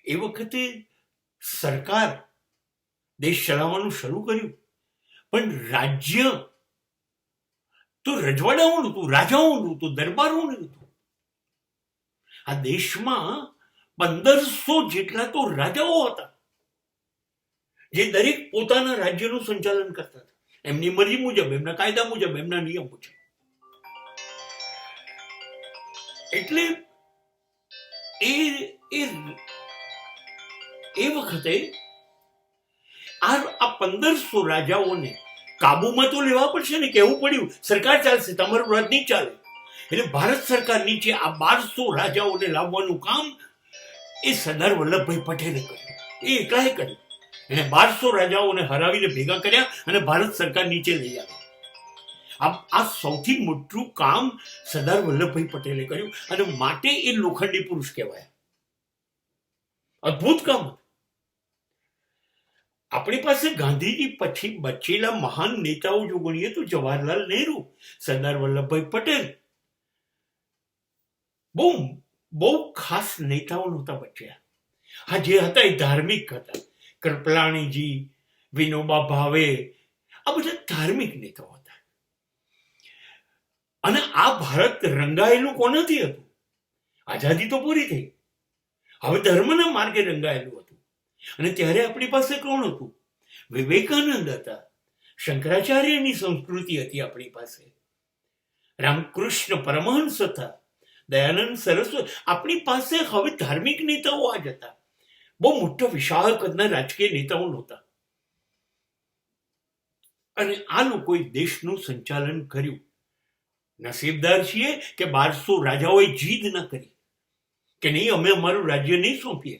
એ વખતે સરકાર દેશ ચલાવવાનું શરૂ કર્યું, પણ રાજ્ય તો રજવાડાઓનું હતું, રાજાઓનું હતું, દરબારોનું હતું. આ દેશમાં 1500 જેટલા તો રાજાઓ હતા, જે દરેક પોતાના રાજ્યનું સંચાલન કરતા હતા, એમની મરજી મુજબ, એમના કાયદા મુજબ, એમના નિયમ મુજબ. એટલે એ વખતે આ 1500 રાજાઓને કાબુમાં તો લેવા પડશે ને. કહેવું પડ્યું સરકાર ચાલશે, તમારું રાજ નહીં ચાલે. એટલે ભારત સરકાર નીચે આ 1200 રાજાઓને લાવવાનું કામ એ સરદાર વલ્લભભાઈ પટેલે કર્યું. એ એકલાએ કર્યું. એને 1200 રાજાઓને હરાવીને ભેગા કર્યા અને ભારત સરકાર નીચે લઈ આવ્યા. આ સૌથી મોટું કામ સરદાર વલ્લભભાઈ પટેલે કર્યું, અને માટે એ લોખંડી પુરુષ કહેવાય. અદ્ભુત કામ. આપણી પાસે ગાંધીજી પછી બચેલા મહાન નેતાઓ જો ગણીએ તો જવાહરલાલ નહેરુ, સરદાર વલ્લભભાઈ પટેલ, બહુ ખાસ નેતાઓ નહોતા બચ્યા. હા, જે હતા એ ધાર્મિક હતા. કૃપલાણીજી, વિનોબા ભાવે, આ બધા ધાર્મિક નેતાઓ હતા. અને આ ભારત રંગાયેલું કોનાથી હતું? આઝાદી તો પૂરી થઈ, હવે ધર્મના માર્ગે રંગાયેલું હતું. અને ત્યારે આપણી પાસે કોણ હતું? વિવેકાનંદ હતા, શંકરાચાર્યની સંસ્કૃતિ હતી આપણી પાસે, રામકૃષ્ણ પરમહંસ હતા, દયાનંદ સરસ્વતી. આપણી પાસે હવે ધાર્મિક નેતાઓ આ જ હતા. બહુ મોટા વિશાળ કદના રાજકીય નેતાઓ નહોતા. અને આ લોકોએ દેશનું સંચાલન કર્યું. નસીબદાર છીએ કે 1200 રાજાઓએ જીદ ન કરી કે નહીં, અમે અમારું રાજ્ય નહીં સોંપીએ.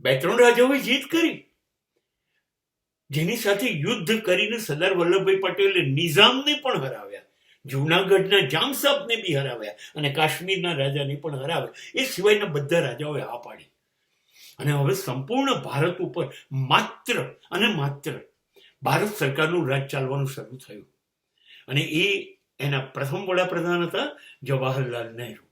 2-3 રાજાઓએ જીદ કરી, જેની સાથે યુદ્ધ કરીને સરદાર વલ્લભભાઈ પટેલે નિઝામને પણ હરાવ્યા, જૂનાગઢના જામ સાહેબને બી હરાવ્યા, અને કાશ્મીરના રાજાને પણ હરાવ્યા. એ સિવાયના બધા રાજાઓએ હા પાડી. અને હવે સંપૂર્ણ ભારત ઉપર માત્ર અને માત્ર ભારત સરકારનું રાજ ચાલવાનું શરૂ થયું. અને એના પ્રથમ વડાપ્રધાન હતા જવાહરલાલ નહેરુ.